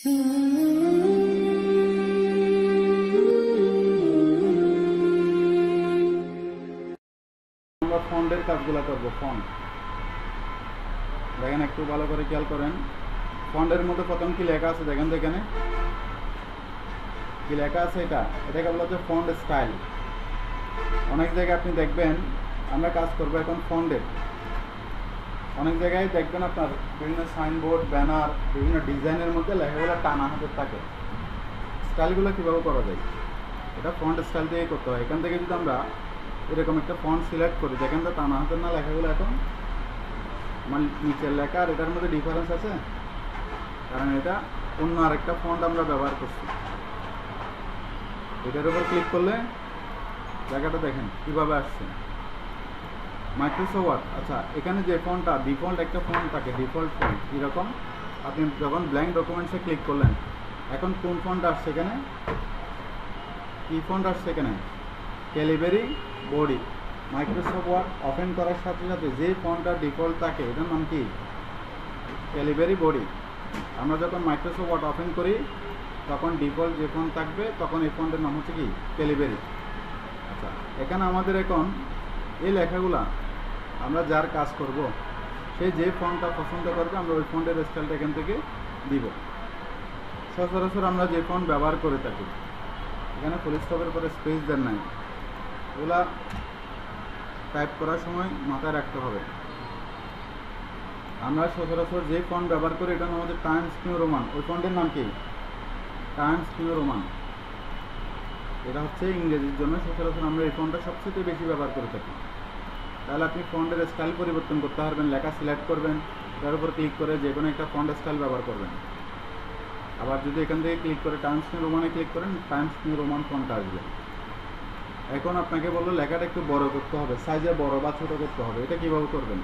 আমরা ফন্টের কাজগুলো করবো। ফন্ট দেখেন, একটু ভালো করে খেয়াল করেন। ফন্টের মধ্যে প্রথম কি লেখা আছে দেখেন তো, এখানে কি লেখা আছে? এটাকে বলা হচ্ছে ফন্ট স্টাইল। অনেক জায়গায় আপনি দেখবেন, আমরা কাজ করবো এখন ফন্টের। অনেক জায়গায় দেখবেন আপনার বিভিন্ন সাইনবোর্ড, ব্যানার, বিভিন্ন ডিজাইনের মধ্যে লেখাগুলো টানা হাতের থাকে। স্টাইলগুলো কীভাবে করা যায়? এটা ফন্ট স্টাইল দিয়ে করতে হয়। এখান থেকে যদি আমরা এরকম একটা ফন্ট সিলেক্ট করি, দেখেন তো টানা হাতের না লেখাগুলো। এখন আমার নিচের লেখা আর এটার মধ্যে ডিফারেন্স আছে, কারণ এটা অন্য আরেকটা ফন্ট আমরা ব্যবহার করছি। এটার উপর ক্লিক করলে জায়গাটা দেখেন কীভাবে আসছে, মাইক্রোসফট ওয়ার্ড। আচ্ছা, এখানে যে ফন্টটা ডিফল্ট একটা ফন্ট থাকে, ডিফল্ট ফন্ট এরকম। আপনি যখন ব্ল্যাঙ্ক ডকুমেন্টসে ক্লিক করলেন, এখন কোন ফন্ট আসছে এখানে? কি ফন্ট আসছে এখানে? ক্যালিবারি বডি। মাইক্রোসফট ওয়ার্ড ওপেন করার সাথে সাথে যে ফন্টটা ডিফল্ট থাকে, এটার নাম কি? ক্যালিবারি বডি। আমরা যখন মাইক্রোসফট ওয়ার্ড ওপেন করি, তখন ডিফল্ট যে ফন্ট থাকবে, তখন এই ফন্টের নাম হচ্ছে কি? ক্যালিবারি। আচ্ছা, এখানে আমাদের এখন এই লেখাগুলা আমরা যার কাজ করব, সে যে ফন্টটা পছন্দ করবে, আমরা ওই ফন্টের স্টাইলটা এখান থেকে দিব। সচরাচর আমরা যে ফন্ট ব্যবহার করে থাকি, এখানে ফুল স্টপের পরে স্পেস দেন নাই, এগুলা টাইপ করার সময় মাথায় রাখতে হবে। আমরা সচরাচর যে ফন্ট ব্যবহার করি, এটা আমাদের টাইমস নিউ রোমান। ওই ফন্টের নাম কি? Times new Roman. এটা হচ্ছে ইংরেজির জন্য। সচরাচর আমরা এই ফন্টটা সবচেয়ে বেশি ব্যবহার করে থাকি। তাহলে আপনি ফন্টের স্টাইল পরিবর্তন করতে পারবেন। লেখা সিলেক্ট করবেন, তার উপর ক্লিক করে যে কোনো একটা ফন্ট স্টাইল ব্যবহার করবেন। আবার যদি এখান থেকে ক্লিক করে টাইমস নিউ রোমানে ক্লিক করেন, টাইমস নিউ রোমান ফন্ট আসবে। এখন আপনাকে বললো লেখাটা একটু বড় করতে হবে, সাইজে বড় বা ছোটো করতে হবে। এটা কীভাবে করবেন?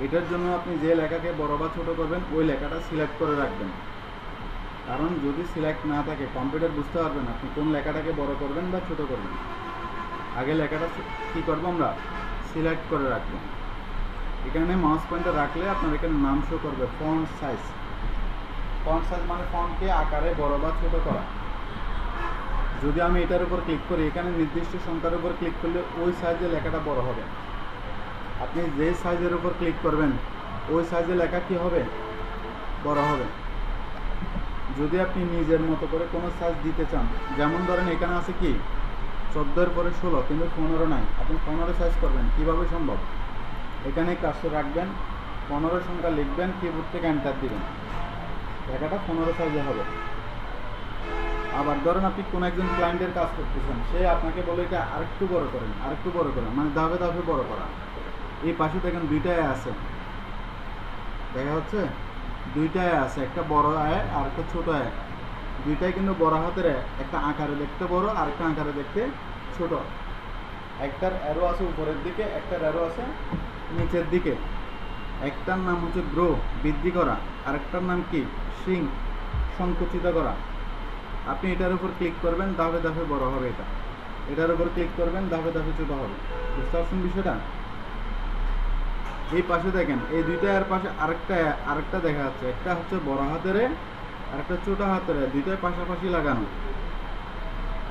এটার জন্য আপনি যে লেখাকে বড় বা ছোটো করবেন, ওই লেখাটা সিলেক্ট করে রাখবেন। কারণ যদি সিলেক্ট না থাকে, কম্পিউটার বুঝতে পারবেন আপনি কোন লেখাটাকে বড় করবেন বা ছোটো করবেন। আগে লেখাটা কী করবো আমরা? সিলেক্ট করে রাখবো। এখানে মাউস পয়েন্টার রাখলে আপনার এখানে নাম শো করবে ফন্ট সাইজ। ফন্ট সাইজ মানে ফন্টকে আকারে বড় বা ছোটো করা। যদি আমি এটার উপর ক্লিক করি, এখানে নির্দিষ্ট সংখ্যার উপর ক্লিক করলে ওই সাইজে লেখাটা বড় হবে। আপনি যে সাইজের উপর ক্লিক করবেন, ওই সাইজে লেখা কী হবে? বড় হবে। যদি আপনি নিজের মতো করে কোনো সাইজ দিতে চান, যেমন ধরেন এখানে আছে কি 14-এর পরে 16, কিন্তু 15 নাই, আপনি 15 সাইজ করবেন, কীভাবে সম্ভব? এখানে কার্সর রাখবেন, 15 সংখ্যা লিখবেন, কিবোর্ড থেকে এন্টার দিবেন, লেখাটা 15 সাইজে হবে। আবার ধরেন আপনি কোনো একজন ক্লায়েন্টের কাজ করতেছেন, সে আপনাকে বলে এটা আরেকটু বড় করেন, আরেকটু বড় করেন, মানে ধাপে ধাপে বড় করা। এই পাশে দেখেন দুইটাই আছে, দেখা হচ্ছে দুইটাই আছে, একটা বড় আয় আর একটা ছোট আয়। দুইটাই কিন্তু বড় হাতের, একটা আকারে দেখতে বড় আর একটা আকারে দেখতে ছোট। একটার অ্যারো আছে উপরের দিকে, একটার অ্যারো আছে নিচের দিকে। একটার নাম হচ্ছে গ্রো, বৃদ্ধি করা, আরেকটার নাম কি? শ্রিঙ্ক, সংকুচিত করা। আপনি এটার উপর ক্লিক করবেন, ধাপে ধাপে বড় হবে। এটার উপর ক্লিক করবেন, ধাপে ধাপে ছোট হবে। বুঝতে পারছেন বিষয়টা? এই পাশে দেখেন, এই দুইটা এর পাশে আরেকটা দেখা যাচ্ছে, একটা হচ্ছে বড় হাতের আর একটা ছোট হাতের, দুইটাই পাশাপাশি লাগানো।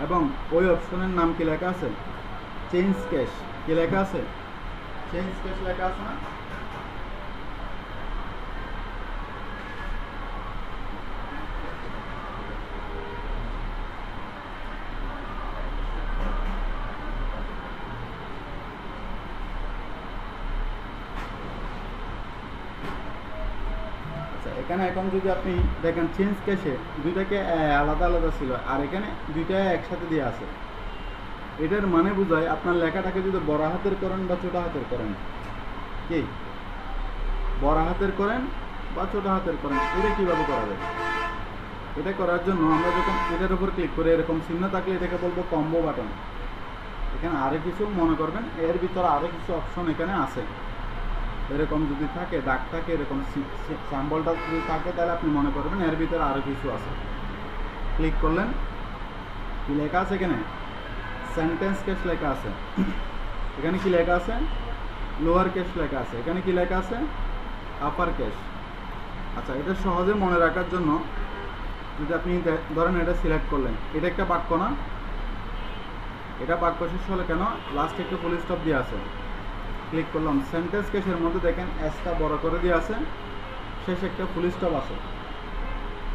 এবং ওই অপশনের নাম কি লেখা আছে? Change cash. কি লেখা আছে? চেঞ্জ ক্যাশ লেখা আছে না? এখানে এখন যদি আপনি দেখেন চেঞ্জ ক্যাশে দুইটাকে আলাদা আলাদা ছিল, আর এখানে দুইটা একসাথে দিয়ে আছে। এটার মানে বোঝায় আপনার লেখাটাকে যদি বড় হাতের করেন বা ছোট হাতের করেন, কি বড় হাতের করেন বা ছোট হাতের করেন, এটা কীভাবে করা যায়? এটা করার জন্য আমরা যখন এটার উপর ক্লিক করে এরকম চিহ্ন থাকলে এটাকে বলবো কম্বো বাটন। এখানে আরও কিছু মনে করবেন, এর ভিতরে আরও কিছু অপশন এখানে আছে। এরকম যদি থাকে, দাগ থাকে, এরকম সিম্বলটা যদি থাকে, তাহলে আপনি মনে করবেন এর ভিতরে আরও কিছু আছে। ক্লিক করলেন, কি লেখা আছে এখানে? সেন্টেন্স ক্যাশ লেখা আছে। এখানে কি লেখা আছে? লোয়ার ক্যাশ লেখা আছে। এখানে কি লেখা আছে? আপার ক্যাশ। আচ্ছা, এটা সহজে মনে রাখার জন্য যদি আপনি ধরেন এটা সিলেক্ট করলেন, এটা একটা বাক্য না, এটা বাক্য শেষ হলে কেন লাস্টে একটা ফুল স্টপ দিয়ে আছে, ক্লিক করলাম, সেন্টেন্স কেসের মধ্যে দেখেন এসটা বড় করে দিয়ে আছে, শেষে একটা ফুল স্টপ আছে।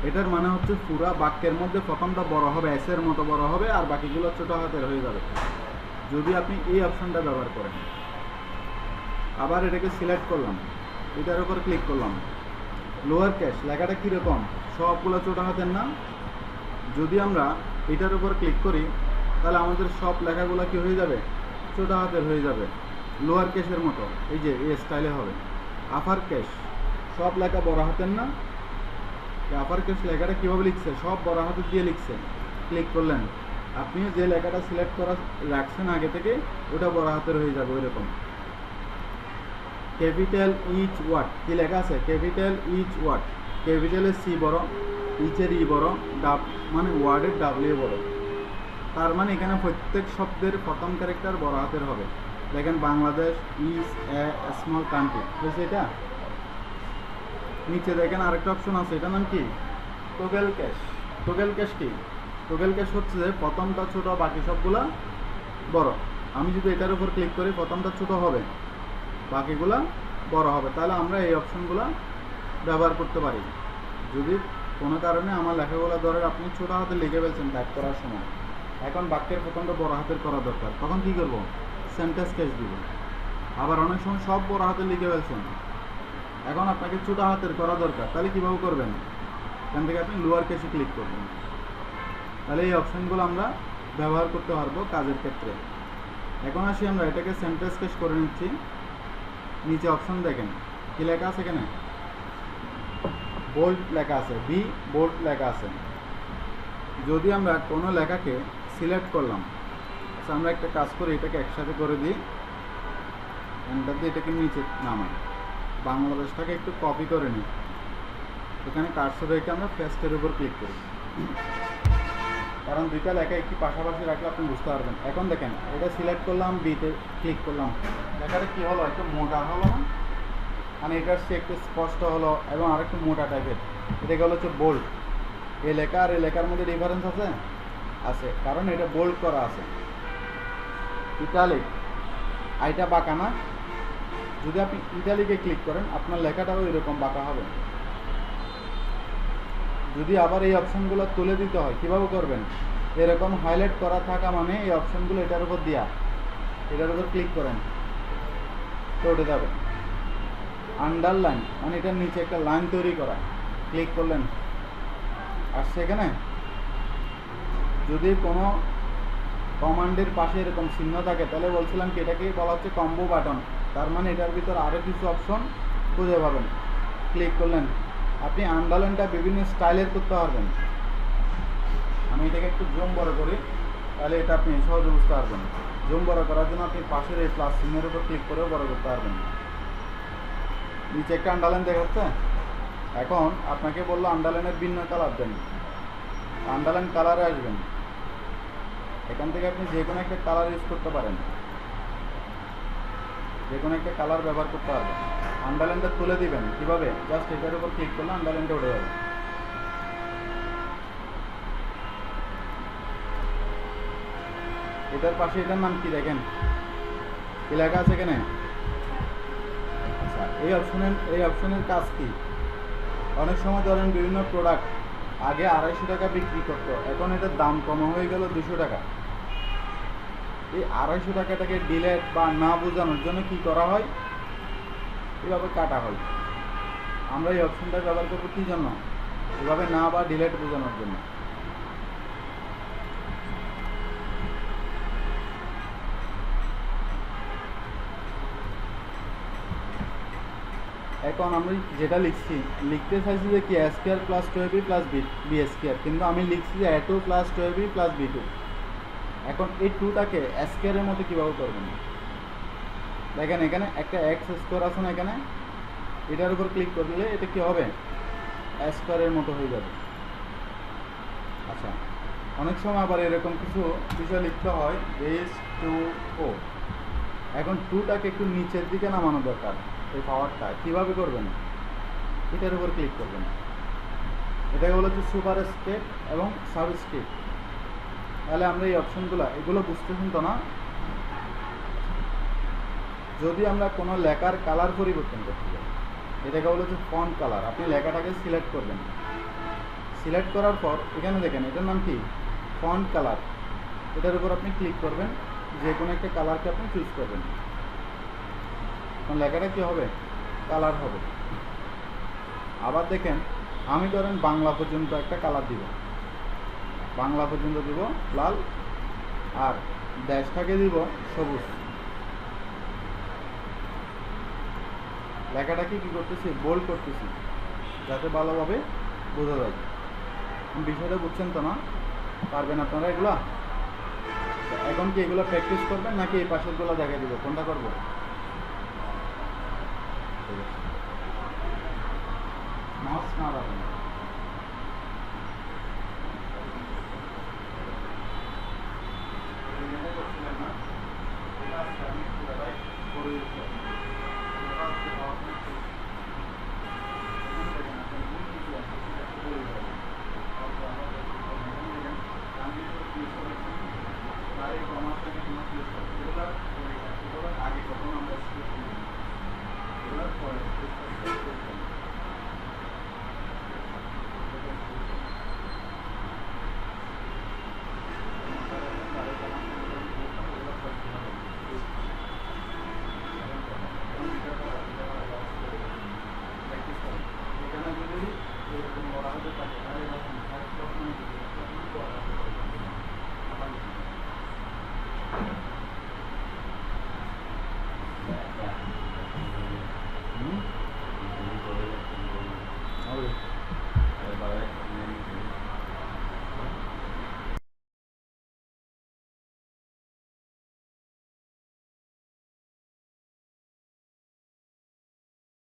এটার মানে হচ্ছে পুরা বাক্যের মধ্যে প্রথমটা বড় হবে, এসের মতো বড় হবে, আর বাকিগুলো ছোট হাতের হয়ে যাবে যদি আপনি এই অপশনটা ব্যবহার করেন। আবার এটাকে সিলেক্ট করলাম, এটার উপর ক্লিক করলাম, লোয়ার কেস লেখাটা কীরকম, সবগুলো ছোট হাতের না। যদি আমরা এটার উপর ক্লিক করি তাহলে আমাদের সব লেখাগুলো কি হয়ে যাবে, ছোট হাতের হয়ে যাবে, লোয়ার কেসের মতো, এই যে এই স্টাইলে হবে। আপার কেস সব লেখা বড় হাতের না, আপার কেস লেখাটা কীভাবে লিখছে, সব বড় হাতের দিয়ে লিখছে। ক্লিক করলেন, আপনি যে লেখাটা সিলেক্ট করা রাখছেন আগে থেকে ওটা বড় হাতের হয়ে যাবে ওইরকম। ক্যাপিটাল ইচ ওয়ার্ড কি লেখা আছে, ক্যাপিটাল ইচ ওয়ার্ড, ক্যাপিটালের সি বড়, ইচের ই বড়, ডাব মানে ওয়ার্ডের ডাব্লিউ বড়। তার মানে এখানে প্রত্যেক শব্দের প্রথম ক্যারেক্টার বড় হাতের হবে। দেখেন Bangladesh is a small country, বুঝছে এটা। নিচে দেখেন আরেকটা অপশন আছে, এটার নাম কি, টোগেল ক্যাশ। টোগেল ক্যাশ কি, টোগেল ক্যাশ হচ্ছে যে প্রথমটা ছোট বাকি সবগুলা বড়। আমি যদি এটার উপর ক্লিক করি প্রথমটা ছোট হবে বাকিগুলা বড় হবে, তাহলে আমরা এই অপশনগুলো ব্যবহার করতে পারি। যদি কোনো কারণে আমার লেখাগুলো ধরে আপনি ছোট হাতে লিখে ফেলছেন টাইপ করার সময়, এখন বাক্যের প্রথমটা বড় হাতের করা দরকার, তখন কি করব, সেন্টেন্স কেস দিব। আবার অনেক সময় সব বড় হাতে লিখে ফেলছেন, এখন আপনাকে ছোট হাতের করা দরকার, তাহলে কীভাবে করবেন, এখান থেকে আপনি লোয়ার কেসে ক্লিক করবেন। তাহলে এই অপশনগুলো আমরা ব্যবহার করতে পারবো কাজের ক্ষেত্রে। এখন আসি আমরা এটাকে সেন্টেন্স কেস করে নিচ্ছি। নিচে অপশন দেখেন কি লেখা আছে, এখানে বোল্ড লেখা আছে, বি বোল্ড লেখা আছে। যদি আমরা কোনো লেখাকে সিলেক্ট করলাম, আচ্ছা আমরা একটা কাজ করি, এটাকে একসাথে করে দিই, এন্টার দিয়ে এটাকে নিচে নামাই, বাংলাদেশটাকে একটু কপি করে নিই, এখানে কার্সর রেখে আমরা পেস্টের উপর ক্লিক করি, কারণ দুইটা লেখা একটি পাশাপাশি রাখলে আপনি বুঝতে পারবেন। এখন দেখেন এটা সিলেক্ট করলাম, বিতে ক্লিক করলাম, লেখাটা কী হলো, একটু মোটা হলো না, মানে এটার সে একটু স্পষ্ট হলো এবং আরেকটু মোটা টাইপের। এটা গেল হচ্ছে বোল্ড। এই লেখা আর এই লেখার মধ্যে ডিফারেন্স আছে, আছে, কারণ এটা বোল্ড করা আছে। ইটালিক, আইটা বাঁকা না, যদি আপনি ইটালিকে ক্লিক করেন আপনার লেখাটাও এরকম বাঁকা হবে। যদি আবার এই অপশনগুলো তুলে দিতে হয় কীভাবে করবেন, এরকম হাইলাইট করা থাকা মানে এই অপশনগুলো এটার উপর দিয়া, এটার উপর ক্লিক করেন তো উঠে যাবে। আন্ডারলাইন মানে এটার নিচে একটা লাইন তৈরি করা, ক্লিক করলেন আর সেখানে যদি কোনো কমান্ডের পাশে এরকম চিহ্ন থাকে তাহলে বলছিলাম কি এটাকে বলা হচ্ছে কম্বো বাটন, তার মানে এটার ভিতর আরও কিছু অপশন খুঁজে পাবেন। ক্লিক করলেন, আপনি আন্ডারলাইনটা বিভিন্ন স্টাইলের করতে পারবেন। আমি এটাকে একটু জুম বড় করি, তাহলে এটা আপনি সহজে বুঝতে পারবেন। জুম বড় করার জন্য আপনি পাশের এই প্লাস চিহ্নের উপর ক্লিক করেও বড় করতে পারবেন। নিচে একটা আন্ডারলাইন দেখাচ্ছে, এখন আপনাকে বললো আন্ডারলাইনের ভিন্ন কালার দেন, আন্ডারলাইন কালারে আসবেন, এখান থেকে আপনি যে কোনো একটা কালার ইউজ করতে পারেন, যে কোনো একটা কালার ব্যবহার করতে পারবেন। আন্ডারলাইনটা তুলে দিবেন কীভাবে, জাস্ট এটার উপর ক্লিক করলে আন্ডারলাইনটা উঠে যাবে। এটার পাশে এটার নাম কি দেখেন কি লেখা আছে এখানে। আচ্ছা এই অপশনের কাজ কি, অনেক সময় ধরেন বিভিন্ন প্রোডাক্ট আগে 250 টাকা বিক্রি করতো, এখন এটার দাম কমা হয়ে গেল 200 টাকা। এই 250 টাকাটাকে ডিলেট বা না বোঝানোর জন্য কি করা হয়, এভাবে কাটা হয়। আমরা এই অপশনটা ব্যবহার করবো কী জন্য, এভাবে না বা ডিলেট বোঝানোর জন্য। এখন আমি যেটা লিখতে চাইছি যে কি এ স্কোয়ার প্লাস 2ab প্লাস বি স্কোয়ার, কিন্তু আমি লিখছি যে a2 plus 2ab plus b2। এখন এই 2টাকে স্কোয়ারের মতো কীভাবে করবেন, দেখেন এখানে একটা এক্স স্কোয়ার আছে না, এখানে এটার উপর ক্লিক করলে এটা কি হবে, স্কোয়ারের মতো হয়ে যাবে। আচ্ছা অনেক সময় আবার এরকম কিছু বিষয় লিখতে হয় H2O, এখন 2টাকে একটু নিচের দিকে নামানো দরকার, এই পাওয়ারটা কীভাবে করবেন, এটার উপর ক্লিক করবেন, এটাকে বলা হচ্ছে সুপার স্কেপ এবং সাবস্কেপ। তাহলে আমরা এই অপশনগুলো এগুলো বুঝতেছেন তো না? যদি আমরা কোনো লেখার কালার পরিবর্তন করতে চাই, এটাকে বলা হচ্ছে ফন্ট কালার। আপনি লেখাটাকে সিলেক্ট করবেন, সিলেক্ট করার পর এখানে দেখেন এটার নাম কি ফন্ট কালার। এটার উপর আপনি ক্লিক করবেন, যে কোনো একটা কালারকে আপনি চুজ করবেন, তখন লেখাটা কী হবে, কালার হবে। আবার দেখেন আমি ধরেন বাংলা পর্যন্ত একটা কালার দিব, বাংলা পর্যন্ত দিব লাল, আর ড্যাশটাকে দিব সবুজ। লেখাটাকে কী করতেছি, বোল্ড করতেছি, যাতে ভালোভাবে বোঝা যায়। বিষয়টা বুঝছেন তো না? পারবেন আপনারা এগুলা? এখন কি এগুলো প্র্যাকটিস করবেন নাকি এই পাশেরগুলো দেখা দিব, কোনটা করবো? ঠিক আছে, মাছ না রাখবেন। করছিলেন না, এটা আজকে আমি পুরোটাই করে